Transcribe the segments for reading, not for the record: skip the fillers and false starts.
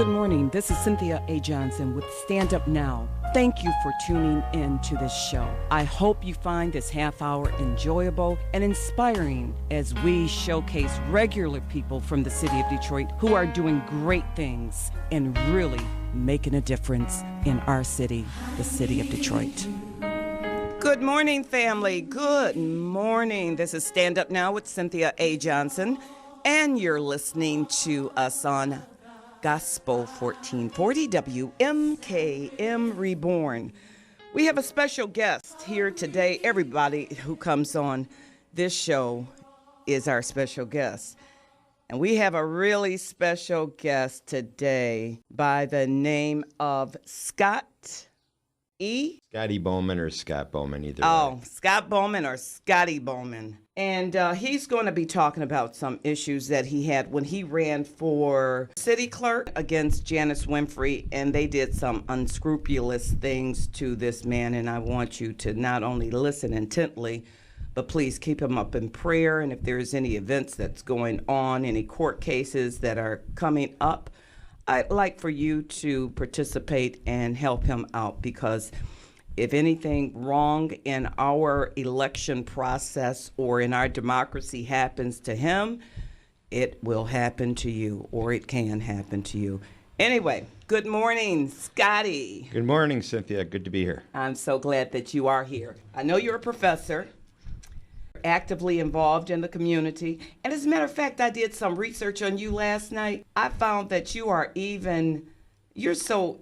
Good morning. This is Cynthia A. Johnson with Stand Up Now. Thank you for tuning in to this show. I hope you find this half hour enjoyable and inspiring as we showcase regular people from the city of Detroit who are doing great things and really making a difference in our city, the city of Detroit. Good morning, family. Good morning. This is Stand Up Now with Cynthia A. Johnson, and you're listening to us on Gospel 1440 WMKM Reborn. We have a special guest here today. Everybody who comes on this show is our special guest. And we have a really special guest today by the name of Scotty Boman or Scott Boman, either way. Scott Boman or Scotty Boman. And he's going to be talking about some issues that he had when he ran for city clerk against Janice Winfrey, and they did some unscrupulous things to this man, and I want you to not only listen intently, but please keep him up in prayer, and if there's any events that's going on, any court cases that are coming up, I'd like for you to participate and help him out, because if anything wrong in our election process or in our democracy happens to him, it will happen to you, or it can happen to you. Anyway, good morning, Scotty. Good morning, Cynthia. Good to be here. I'm so glad that you are here. I know you're a professor, actively involved in the community. And as a matter of fact, I did some research on you last night. I found that you are you're so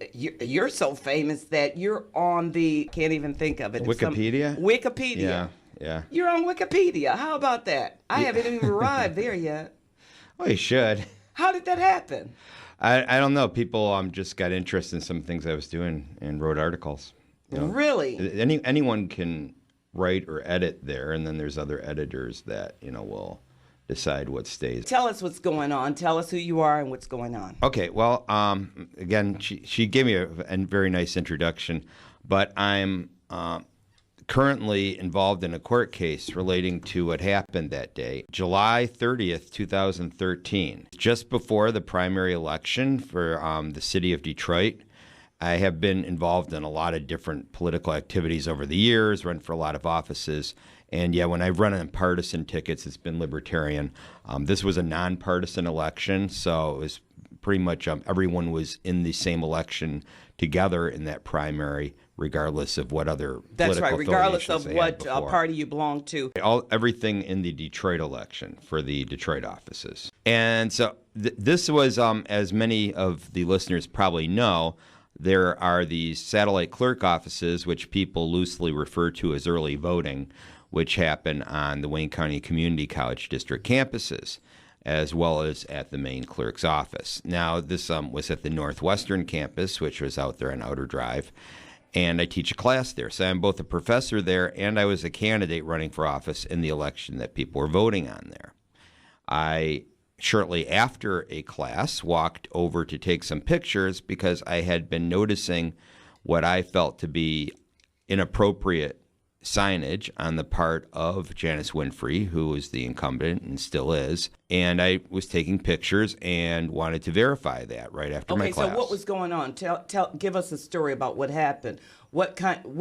famous that you're on the, can't even think of it. Wikipedia? Wikipedia. Yeah. You're on Wikipedia. How about that? I haven't even arrived there yet. Well, you should. How did that happen? I don't know. People just got interested in some things I was doing and wrote articles. Really? Anyone can write or edit there, and then there's other editors that, will decide what stays. Tell us what's going on. Tell us who you are and what's going on. Okay, well, again, she gave me a very nice introduction, but I'm currently involved in a court case relating to what happened that day, July 30th, 2013, just before the primary election for the city of Detroit. I have been involved in a lot of different political activities over the years, run for a lot of offices. And yeah, when I've run on partisan tickets, it's been libertarian. This was a nonpartisan election, so it was pretty much everyone was in the same election together in that primary, regardless of what other That's right, regardless of what before. Party you belong to. Everything in the Detroit election for the Detroit offices. And so this was, as many of the listeners probably know, there are these satellite clerk offices, which people loosely refer to as early voting, which happen on the Wayne County Community College District campuses, as well as at the main clerk's office. Now, this was at the Northwestern campus, which was out there on Outer Drive, and I teach a class there. So I'm both a professor there, and I was a candidate running for office in the election that people were voting on there. I shortly after a class, walked over to take some pictures because I had been noticing what I felt to be inappropriate signage on the part of Janice Winfrey, who was the incumbent and still is. And I was taking pictures and wanted to verify that right after my class. Okay, so what was going on? Give us a story about what happened. What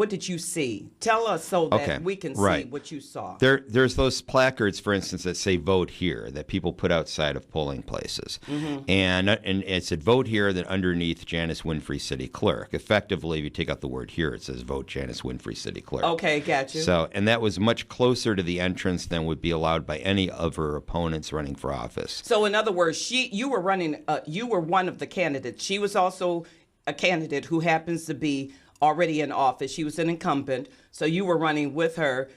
did you see? Tell us so that we can see what you saw. There's those placards, for instance, that say "Vote Here" that people put outside of polling places, and it said "Vote Here." Then underneath Janice Winfrey, City Clerk. Effectively, if you take out the word "Here," it says "Vote Janice Winfrey, City Clerk." Okay, gotcha. So, and that was much closer to the entrance than would be allowed by any of her opponents running for office. So, in other words, you were running. You were one of the candidates. She was also a candidate who happens to be already in office. She was an incumbent, so you were running with her.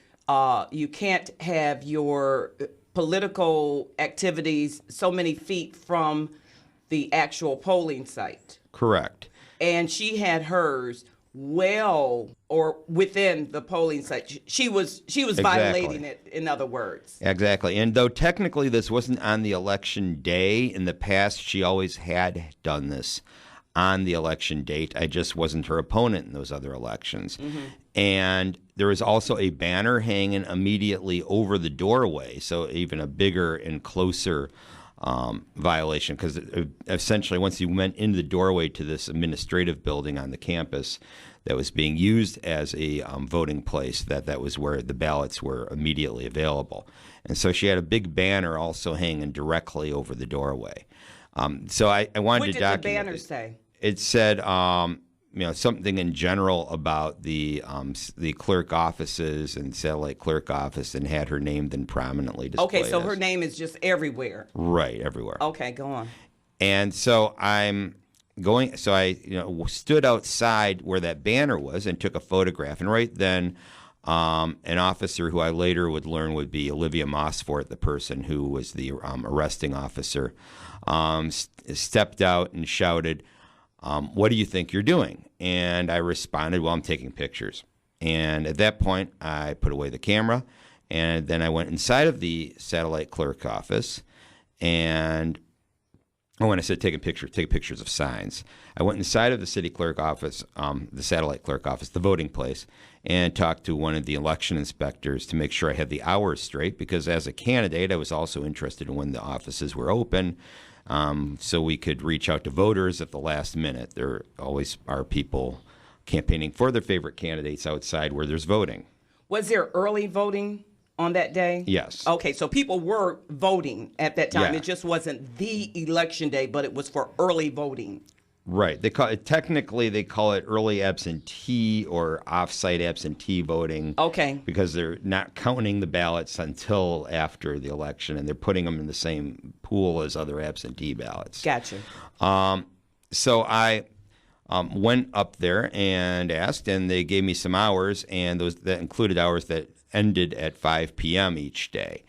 You can't have your political activities so many feet from the actual polling site. Correct. And she had hers well or within the polling site. She was Exactly. violating it, in other words. Exactly. And though technically this wasn't on the election day, in the past she always had done this on the election date. I just wasn't her opponent in those other elections. And there was also a banner hanging immediately over the doorway, so even a bigger and closer violation, because essentially once you went into the doorway to this administrative building on the campus that was being used as a voting place, that was where the ballots were immediately available. And so she had a big banner also hanging directly over the doorway. So I wanted to document. What did the banner say? It said, something in general about the clerk offices and satellite clerk office, and had her name then prominently displayed. Okay, so her name is just everywhere. Right, everywhere. Okay, go on. And so I stood outside where that banner was and took a photograph. And right then, an officer who I later would learn would be Olivia Mossfort, the person who was the arresting officer, stepped out and shouted, "What do you think you're doing?" And I responded, "Well, I'm taking pictures." And at that point, I put away the camera, and then I went inside of the satellite clerk office, and when I said take pictures of signs, I went inside of the city clerk office, the satellite clerk office, the voting place, and talked to one of the election inspectors to make sure I had the hours straight, because as a candidate, I was also interested in when the offices were open, so we could reach out to voters at the last minute. There always are people campaigning for their favorite candidates outside where there's voting. Was there early voting on that day? Yes. Okay, so people were voting at that time. Yeah. It just wasn't the election day, but it was for early voting. Right. They call it early absentee or off-site absentee voting. Okay. Because they're not counting the ballots until after the election, and they're putting them in the same pool as other absentee ballots. Gotcha. So I went up there and asked, and they gave me some hours, and that included hours that ended at 5 p.m. each day.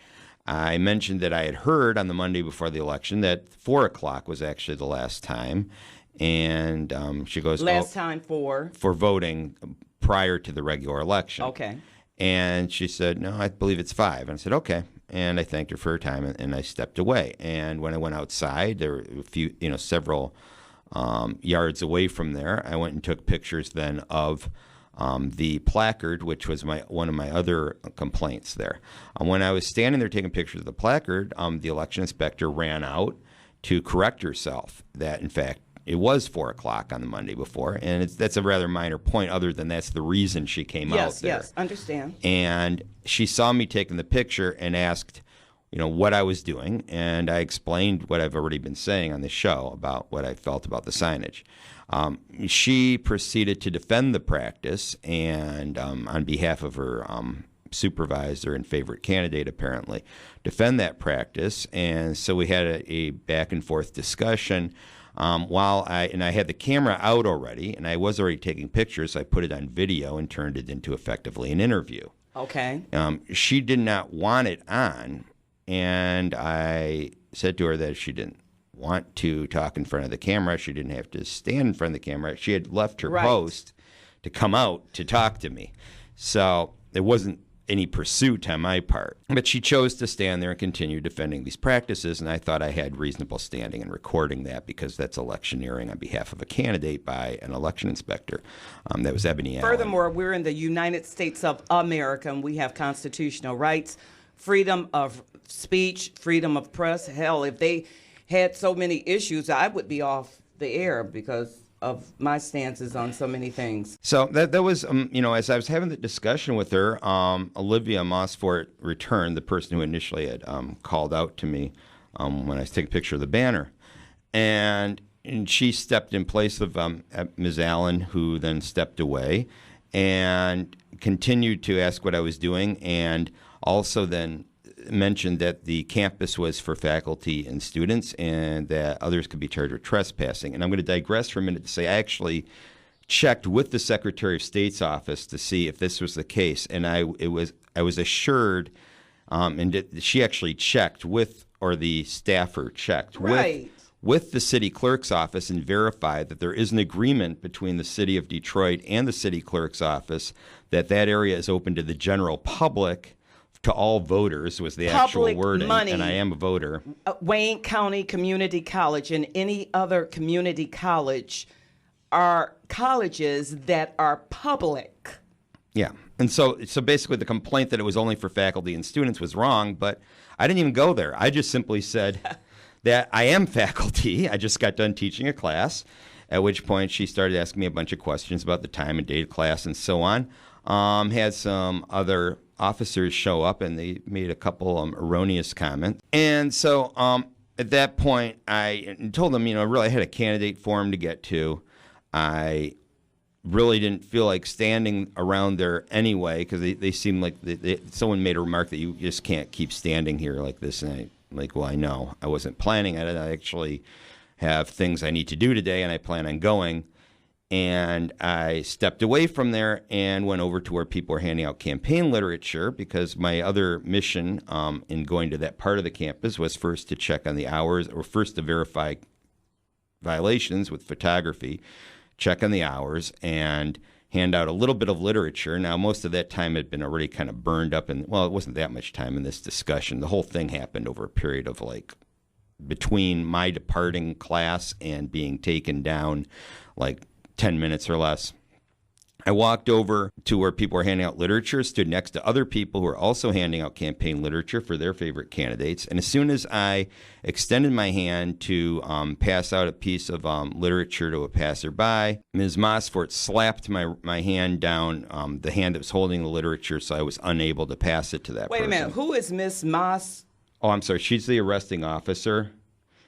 I mentioned that I had heard on the Monday before the election that 4 o'clock was actually the last time. And she goes, last time for voting prior to the regular election. Okay. And she said, "No, I believe it's 5." And I said, "Okay." And I thanked her for her time, and I stepped away. And when I went outside, there were several yards away from there, I went and took pictures then of the placard, which was one of my other complaints there. When I was standing there taking pictures of the placard, the election inspector ran out to correct herself that, in fact, it was 4 o'clock on the Monday before, and that's a rather minor point. Other than that's the reason she came out there. Yes, understand. And she saw me taking the picture and asked, what I was doing, and I explained what I've already been saying on the show about what I felt about the signage. She proceeded to defend the practice, and on behalf of her supervisor and favorite candidate, apparently, defend that practice. And so we had a back and forth discussion. While I had the camera out already, and I was already taking pictures, I put it on video and turned it into effectively an interview. Okay. She did not want it on, and I said to her that if she didn't want to talk in front of the camera, she didn't have to stand in front of the camera. She had left her post to come out to talk to me. So there wasn't any pursuit on my part. But she chose to stand there and continue defending these practices, and I thought I had reasonable standing in recording that, because that's electioneering on behalf of a candidate by an election inspector. That was Ebony Allen. Furthermore, we're in the United States of America, and we have constitutional rights, freedom of speech, freedom of press. Hell, if they had so many issues, I would be off the air because of my stances on so many things. So that was, as I was having the discussion with her, Olivia Mossfort returned, the person who initially had called out to me when I was taking a picture of the banner. And she stepped in place of Ms. Allen, who then stepped away and continued to ask what I was doing, and also then mentioned that the campus was for faculty and students and that others could be charged with trespassing. And I'm going to digress for a minute to say I actually checked with the Secretary of State's office to see if this was the case, and I was assured, and she actually checked with, or the staffer checked with the city clerk's office and verified that there is an agreement between the city of Detroit and the city clerk's office that area is open to the general public, to all voters was the Public actual wording, money. And I am a voter. Wayne County Community College and any other community college are colleges that are public. Yeah, and so basically the complaint that it was only for faculty and students was wrong, but I didn't even go there. I just simply said that I am faculty. I just got done teaching a class, at which point she started asking me a bunch of questions about the time and date of class and so on. Had some other officers show up, and they made a couple erroneous comments. And so at that point, I told them, really, I had a candidate form to get to. I really didn't feel like standing around there anyway, because they seemed like someone made a remark that you just can't keep standing here like this. And I'm like, well, I know. I wasn't planning on it. I actually have things I need to do today, and I plan on going. And I stepped away from there and went over to where people were handing out campaign literature, because my other mission in going to that part of the campus was first to check on the hours, or first to verify violations with photography, check on the hours, and hand out a little bit of literature. Now, most of that time had been already kind of burned up, and well, it wasn't that much time in this discussion. The whole thing happened over a period of between my departing class and being taken down 10 minutes or less. I walked over to where people were handing out literature, stood next to other people who were also handing out campaign literature for their favorite candidates. And as soon as I extended my hand to pass out a piece of literature to a passerby, Ms. Mossfort slapped my hand down, the hand that was holding the literature, so I was unable to pass it to that person. Wait a minute. Who is Ms. Moss? Oh, I'm sorry. She's the arresting officer.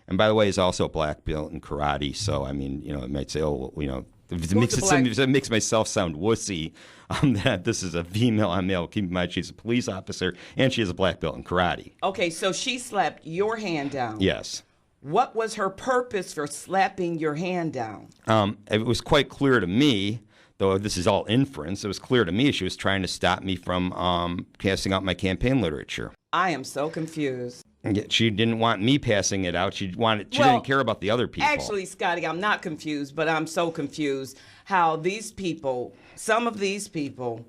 And by the way, is also a black belt in karate. So, it might say, it makes myself sound wussy that this is a female on male. Keep in mind, she's a police officer, and she has a black belt in karate. Okay, so she slapped your hand down. Yes. What was her purpose for slapping your hand down? It was quite clear to me, though this is all inference, it was clear to me she was trying to stop me from passing out my campaign literature. I am so confused. She didn't want me passing it out. She didn't care about the other people. Actually, Scotty, I'm not confused, but I'm so confused how some of these people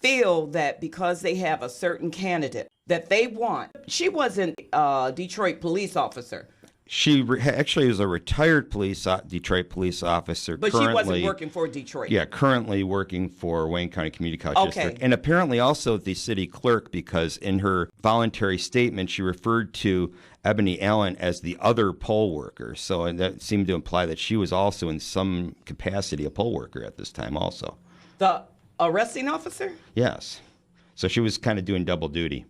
feel that because they have a certain candidate that they want. She wasn't a Detroit police officer. She actually is a retired Detroit police officer. But she wasn't working for Detroit. Yeah, currently working for Wayne County Community College District. And apparently also the city clerk, because in her voluntary statement, she referred to Ebony Allen as the other poll worker. So that seemed to imply that she was also in some capacity a poll worker at this time also. The arresting officer? Yes. So she was kind of doing double duty.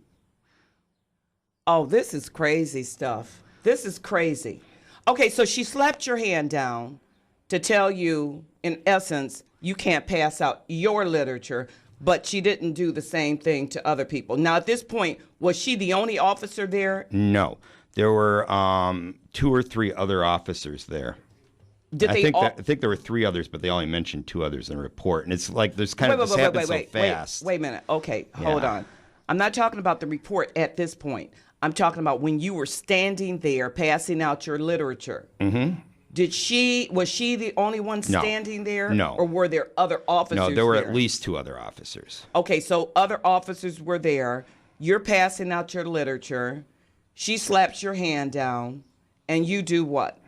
Oh, this is crazy stuff. This is crazy. Okay, so she slapped your hand down to tell you, in essence, you can't pass out your literature, but she didn't do the same thing to other people. Now, at this point, was she the only officer there? No. There were 2 or 3 other officers there. I think there were 3 others, but they only mentioned 2 others in the report. And it's like this kind of happens so fast. Wait a minute. Okay, hold on. I'm not talking about the report at this point. I'm talking about when you were standing there passing out your literature. Mm-hmm. Was she the only one standing there? No. Or were there other officers there? No, there were at least 2 other officers. Okay, so other officers were there. You're passing out your literature. She slaps your hand down, and you do what?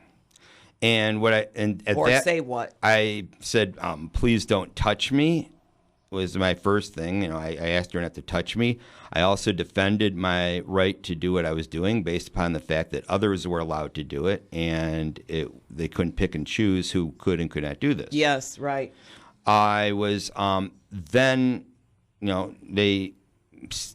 Say what? I said, please don't touch me. Was my first thing. I asked her not to touch me. I also defended my right to do what I was doing based upon the fact that others were allowed to do it, and they couldn't pick and choose who could and could not do this. Yes, right. I was then, they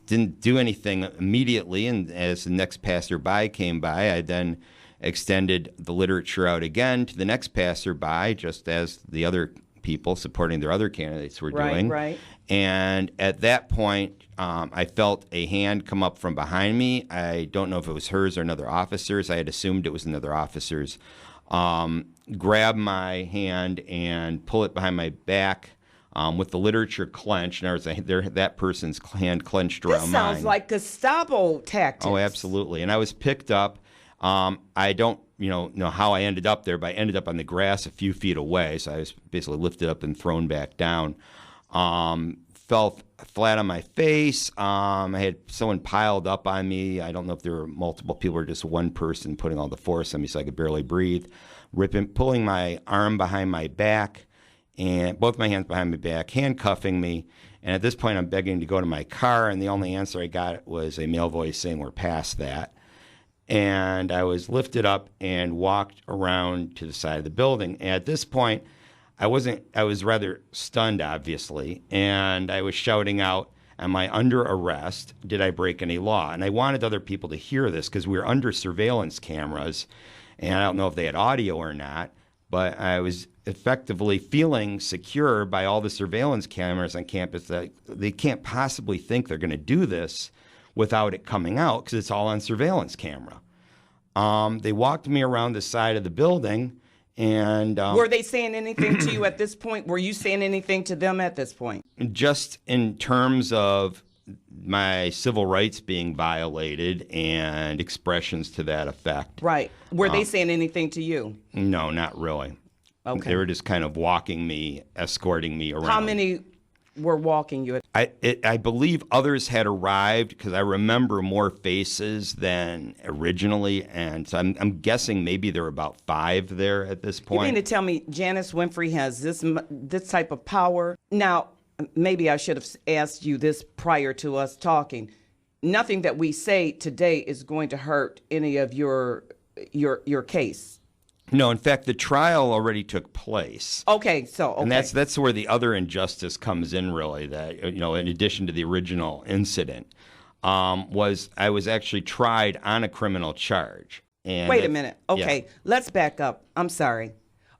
didn't do anything immediately, and as the next passerby came by, I then extended the literature out again to the next passerby, just as the other people supporting their other candidates were doing. Right. And at that point, I felt a hand come up from behind me. I don't know if it was hers or another officer's. I had assumed it was another officer's. Grab my hand and pull it behind my back with the literature clenched. In other words, that person's hand clenched around mine. This sounds like Gestapo tactics. Oh, absolutely. And I was picked up. I don't know how I ended up there, but I ended up on the grass a few feet away. So I was basically lifted up and thrown back down. Fell flat on my face. I had someone piled up on me. I don't know if there were multiple people or just one person putting all the force on me, so I could barely breathe. Pulling my arm behind my back, and both my hands behind my back, handcuffing me. And at this point, I'm begging to go to my car, and the only answer I got was a male voice saying, "We're past that." And I was lifted up and walked around to the side of the building. And at this point, I was rather stunned, obviously, and I was shouting out, "Am I under arrest? Did I break any law?" And I wanted other people to hear this because we were under surveillance cameras, and I don't know if they had audio or not, but I was effectively feeling secure by all the surveillance cameras on campus that they can't possibly think they're going to do this without it coming out because it's all on surveillance camera. They walked me around the side of the building. And were they saying anything to you at this point? Were you saying anything to them at this point? Just in terms of my civil rights being violated and expressions to that effect. Right. Were they saying anything to you? No, not really. Okay. They were just kind of walking me, escorting me around. How many were walking you? I believe others had arrived because I remember more faces than originally, and so I'm guessing maybe there were about 5 there at this point. You mean to tell me Janice Winfrey has this type of power? Now, maybe I should have asked you this prior to us talking. Nothing that we say today is going to hurt any of your case. No, in fact, the trial already took place. Okay. And that's where the other injustice comes in, really. That in addition to the original incident, was I was actually tried on a criminal charge. And wait a minute. Okay, yeah. Let's back up. I'm sorry.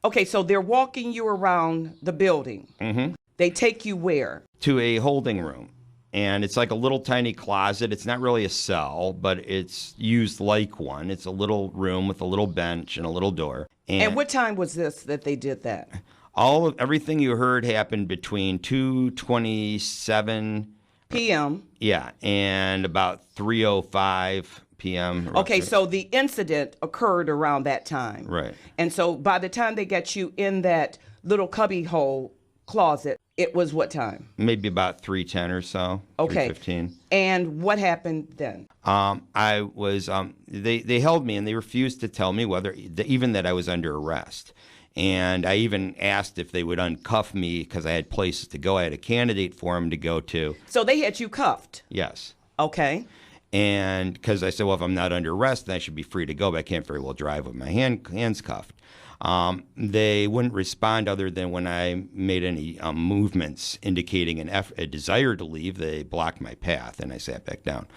Okay, so they're walking you around the building. Mm-hmm. They take you where? To a holding room. And it's like a little tiny closet. It's not really a cell, but it's used like one. It's a little room with a little bench and a little door. And what time was this that they did that? Everything you heard happened between 2:27 p.m. Yeah, and about 3:05 p.m. Okay, so the incident occurred around that time. Right. And so by the time they got you in that little cubby hole closet, it was what time? Maybe about 3:10 or so. Okay. 3:15. And what happened then? I was. They held me and they refused to tell me even that I was under arrest. And I even asked if they would uncuff me because I had places to go. I had a candidate forum to go to. So they had you cuffed? Yes. Okay. And because I said, well, if I'm not under arrest, then I should be free to go, but I can't very well drive with my hands cuffed. They wouldn't respond other than when I made any movements indicating a desire to leave. They blocked my path, and I sat back down.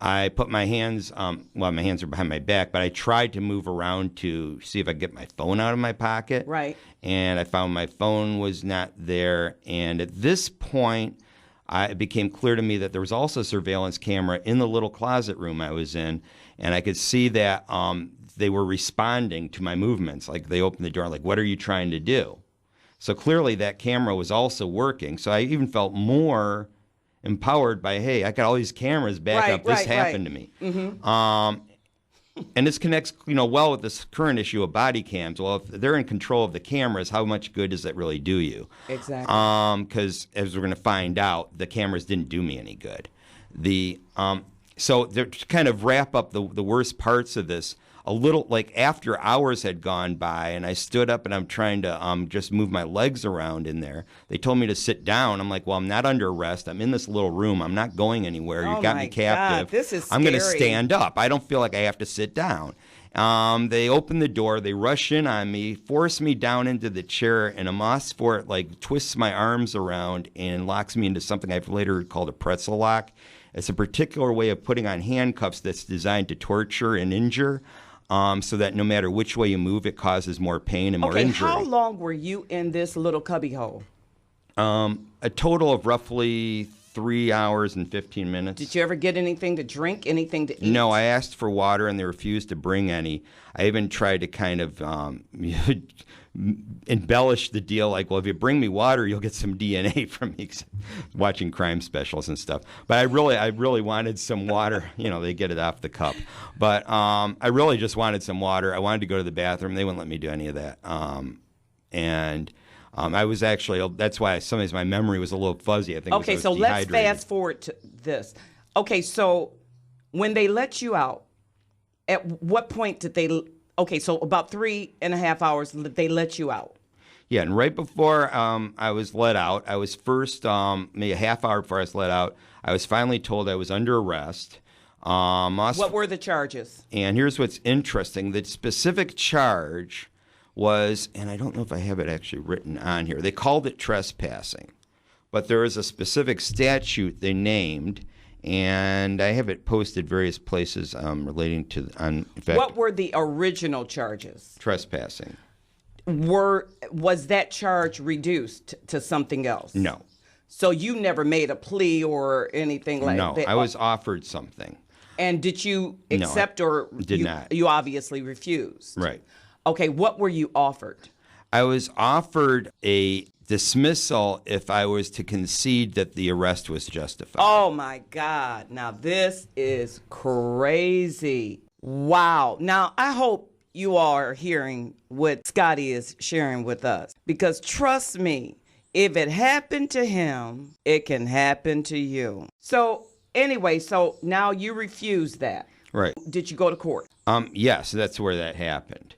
I put my hands, my hands are behind my back, but I tried to move around to see if I could get my phone out of my pocket. Right. And I found my phone was not there. And at this point, it became clear to me that there was also a surveillance camera in the little closet room I was in, and I could see that they were responding to my movements. Like they opened the door, like, what are you trying to do? So clearly that camera was also working. So I even felt more empowered by, hey, I got all these cameras back up. This happened to me. Mm-hmm. And this connects, well with this current issue of body cams. Well, if they're in control of the cameras, how much good does that really do you? Exactly. Because as we're going to find out, the cameras didn't do me any good. So to kind of wrap up the worst parts of this, a little like after hours had gone by and I stood up and I'm trying to just move my legs around in there. They told me to sit down. I'm like, well, I'm not under arrest. I'm in this little room. I'm not going anywhere. You've got me captive. God, this is I'm going to scary. stand up. I don't feel like I have to sit down. They open the door. They rush in on me, force me down into the chair, and a moss fort twists my arms around and locks me into something I've later called a pretzel lock. It's a particular way of putting on handcuffs that's designed to torture and injure. So that no matter which way you move, it causes more pain and more injury. How long were you in this little cubbyhole? A total of roughly 3 hours and 15 minutes. Did you ever get anything to drink, anything to eat? No, I asked for water and they refused to bring any. I even tried to kind of embellish the deal, like, well, if you bring me water, you'll get some DNA from me, watching crime specials and stuff. But I really wanted some water. They get it off the cup. But I really just wanted some water. I wanted to go to the bathroom. They wouldn't let me do any of that. I was actually, that's why sometimes my memory was a little fuzzy. I think. Okay, so let's fast forward to this. Okay, so when they let you out, at what point did they? Okay, so about 3.5 hours they let you out. Yeah, and right before I was let out, I was first maybe a half hour before I was let out. I was finally told I was under arrest. What were the charges? And here's what's interesting. The specific charge was, and I don't know if I have it actually written on here, they called it trespassing. But there is a specific statute they named, and I have it posted various places relating to, in fact, what were the original charges? Trespassing. Was that charge reduced to something else? No. So you never made a plea or anything like that? No, I was offered something. And did you accept or did not. You obviously refused? Right. Okay, what were you offered? I was offered a dismissal if I was to concede that the arrest was justified. Oh, my God. Now, this is crazy. Wow. Now, I hope you all are hearing what Scotty is sharing with us. Because trust me, if it happened to him, it can happen to you. So, anyway, so now you refuse that. Right. Did you go to court? Yes, that's where that happened.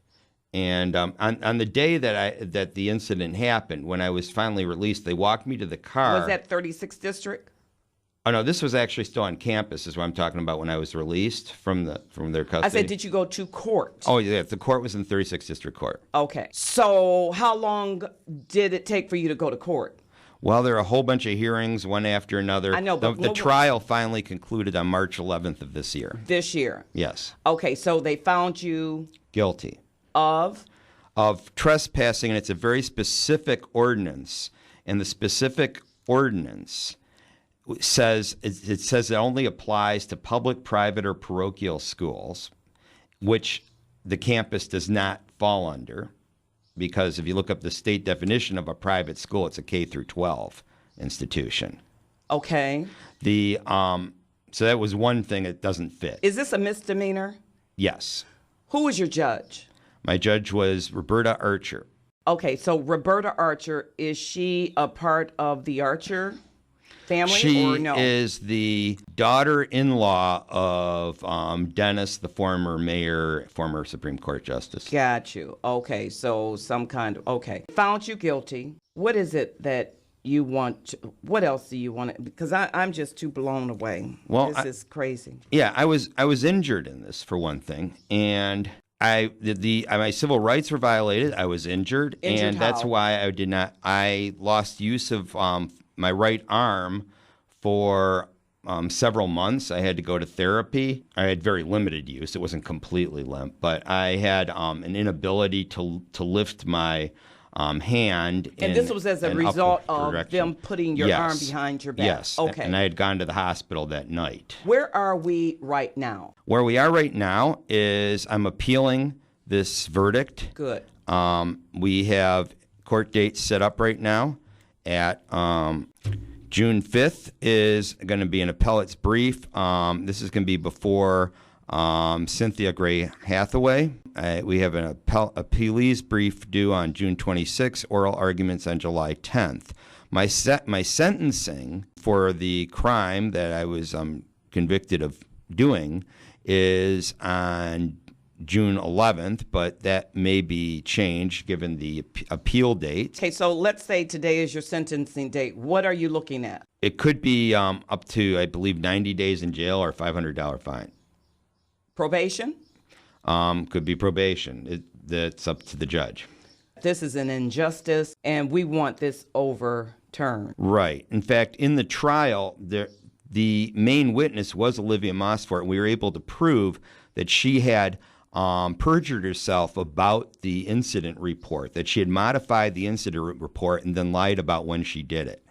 And on the day that the incident happened, when I was finally released, they walked me to the car. Was that 36th District? Oh, no, this was actually still on campus, is what I'm talking about, when I was released from their custody. I said, did you go to court? Oh, yeah, the court was in 36th District Court. Okay. So how long did it take for you to go to court? Well, there are a whole bunch of hearings, one after another. I know, but the trial finally concluded on March 11th of this year. This year? Yes. Okay, so they found you guilty. Of trespassing, and it's a very specific ordinance. And the specific ordinance says it only applies to public, private, or parochial schools, which the campus does not fall under, because if you look up the state definition of a private school, it's a K through 12 institution. Okay. So that was one thing that doesn't fit. Is this a misdemeanor? Yes. Who was your judge? My judge was Roberta Archer. Okay, so Roberta Archer, is she a part of the Archer family or no? She is the daughter-in-law of Dennis, the former mayor, former Supreme Court justice. Got you. Okay, so some kind of, okay. Found you guilty. What is it that you want? What else do you want? Because I'm just too blown away. Well, this is crazy. Yeah, I was injured in this, for one thing, and my civil rights were violated. I was injured, and that's why I lost use of my right arm for several months. I had to go to therapy. I had very limited use. It wasn't completely limp, but I had an inability to lift my hand. And this was as a result of them putting your arm behind your back? Yes. Okay. And I had gone to the hospital that night. Where are we right now? Where we are right now is I'm appealing this verdict. Good. We have court dates set up right now. At June 5th is going to be an appellate's brief. This is going to be before Cynthia Gray Hathaway. We have an appealee's brief due on June 26th, oral arguments on July 10th. My sentencing for the crime that I was convicted of doing is on June 11th, but that may be changed given the appeal date. Okay, so let's say today is your sentencing date. What are you looking at? It could be up to, I believe, 90 days in jail or a $500 fine. Probation? Could be probation. That's up to the judge. This is an injustice, and we want this overturned. Right. In fact, in the trial, the main witness was Olivia Mossfort, and we were able to prove that she had perjured herself about the incident report, that she had modified the incident report and then lied about when she did it.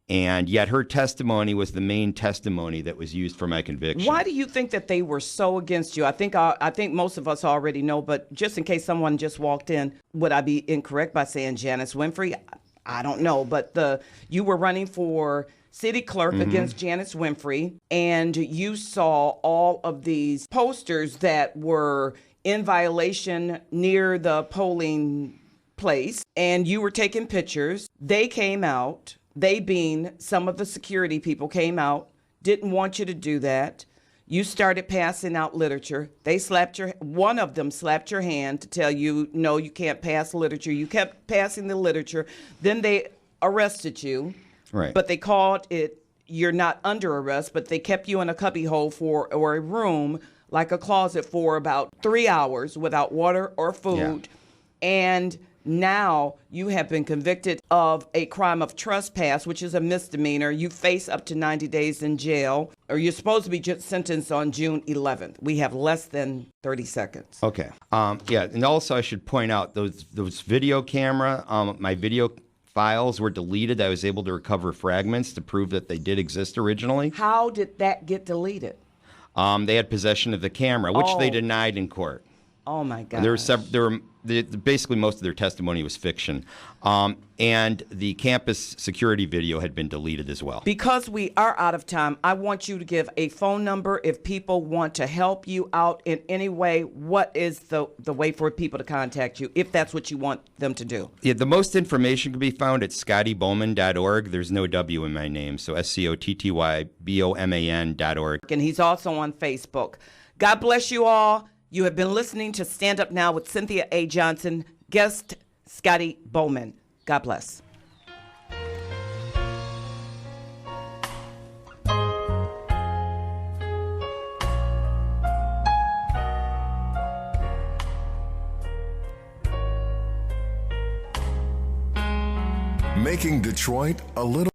And yet her testimony was the main testimony that was used for my conviction. Why do you think that they were so against you? I think most of us already know, but just in case someone just walked in, would I be incorrect by saying Janice Winfrey? I don't know, but you were running for city clerk against Janice Winfrey, and you saw all of these posters that were in violation near the polling place, and you were taking pictures. They came out. They being some of the security people came out, didn't want you to do that. You started passing out literature. One of them slapped your hand to tell you, no, you can't pass literature. You kept passing the literature. Then they arrested you. Right. But they called it you're not under arrest, but they kept you in a cubbyhole or a room, like a closet, for about 3 hours without water or food. Yeah. And now you have been convicted of a crime of trespass, which is a misdemeanor. You face up to 90 days in jail, or you're supposed to be sentenced on June 11th. We have less than 30 seconds. Okay. Yeah, and also I should point out those video camera, my video files were deleted. I was able to recover fragments to prove that they did exist originally. How did that get deleted? They had possession of the camera, which they denied in court. Oh my God! Basically most of their testimony was fiction, and the campus security video had been deleted as well. Because we are out of time, I want you to give a phone number if people want to help you out in any way. What is the way for people to contact you, if that's what you want them to do? Yeah, the most information can be found at scottyboman.org. There's no W in my name, so SCOTTYBOMAN.org. And he's also on Facebook. God bless you all. You have been listening to Stand Up Now with Cynthia A. Johnson, guest Scotty Boman. God bless. Making Detroit a little